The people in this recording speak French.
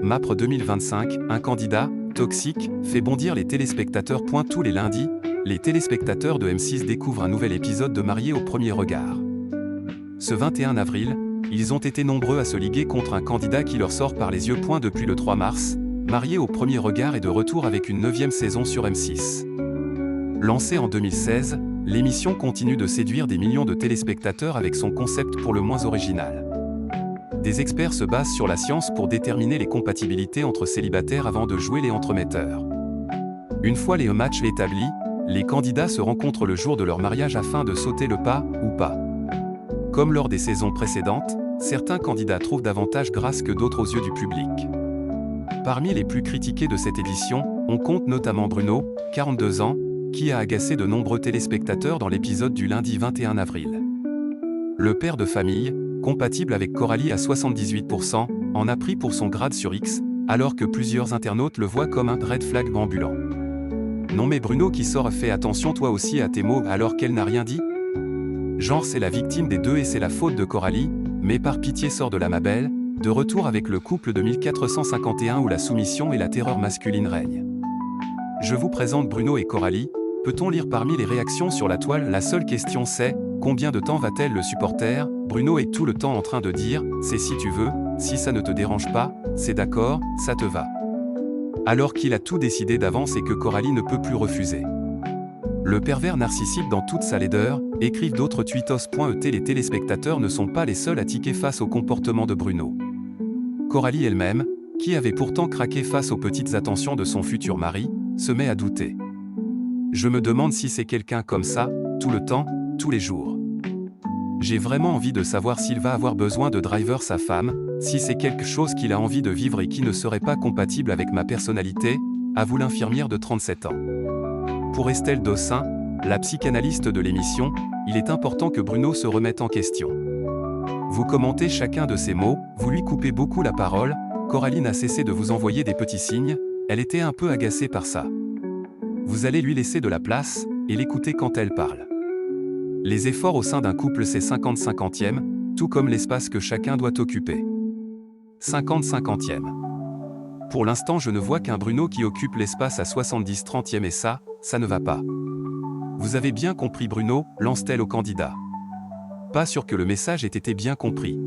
MAPRE 2025, un candidat, toxique, fait bondir les téléspectateurs. Tous les lundis, les téléspectateurs de M6 découvrent un nouvel épisode de Mariés au premier regard. Ce 21 avril, ils ont été nombreux à se liguer contre un candidat qui leur sort par les yeux. Depuis le 3 mars, Mariés au premier regard est de retour avec une 9e saison sur M6. Lancée en 2016, l'émission continue de séduire des millions de téléspectateurs avec son concept pour le moins original. Des experts se basent sur la science pour déterminer les compatibilités entre célibataires avant de jouer les entremetteurs. Une fois les matchs établis, les candidats se rencontrent le jour de leur mariage afin de sauter le pas, ou pas. Comme lors des saisons précédentes, certains candidats trouvent davantage grâce que d'autres aux yeux du public. Parmi les plus critiqués de cette édition, on compte notamment Bruno, 42 ans, qui a agacé de nombreux téléspectateurs dans l'épisode du lundi 21 avril. Le père de famille, compatible avec Coralie à 78%, en a pris pour son grade sur X, alors que plusieurs internautes le voient comme un red flag ambulant. Non mais Bruno qui sort, fais attention toi aussi à tes mots alors qu'elle n'a rien dit. Genre c'est la victime des deux et c'est la faute de Coralie, mais par pitié sort de là ma belle, de retour avec le couple de 1451 où la soumission et la terreur masculine règnent. Je vous présente Bruno et Coralie, peut-on lire parmi les réactions sur la toile. La seule question c'est, combien de temps va-t-elle le supporter? Bruno est tout le temps en train de dire, c'est si tu veux, si ça ne te dérange pas, c'est d'accord, ça te va. Alors qu'il a tout décidé d'avance et que Coralie ne peut plus refuser. Le pervers narcissique dans toute sa laideur, écrivent d'autres tweetos.et. Les téléspectateurs ne sont pas les seuls à tiquer face au comportement de Bruno. Coralie elle-même, qui avait pourtant craqué face aux petites attentions de son futur mari, se met à douter. Je me demande si c'est quelqu'un comme ça, tout le temps, tous les jours. J'ai vraiment envie de savoir s'il va avoir besoin de driver sa femme, si c'est quelque chose qu'il a envie de vivre et qui ne serait pas compatible avec ma personnalité, avoue l'infirmière de 37 ans. Pour Estelle Dossin, la psychanalyste de l'émission, il est important que Bruno se remette en question. Vous commentez chacun de ses mots, vous lui coupez beaucoup la parole, Coralie n'a cessé de vous envoyer des petits signes, elle était un peu agacée par ça. Vous allez lui laisser de la place, et l'écouter quand elle parle. Les efforts au sein d'un couple c'est 50-50e, tout comme l'espace que chacun doit occuper. 50-50e. Pour l'instant je ne vois qu'un Bruno qui occupe l'espace à 70-30e et ça ne va pas. Vous avez bien compris Bruno, lance-t-elle au candidat. Pas sûr que le message ait été bien compris.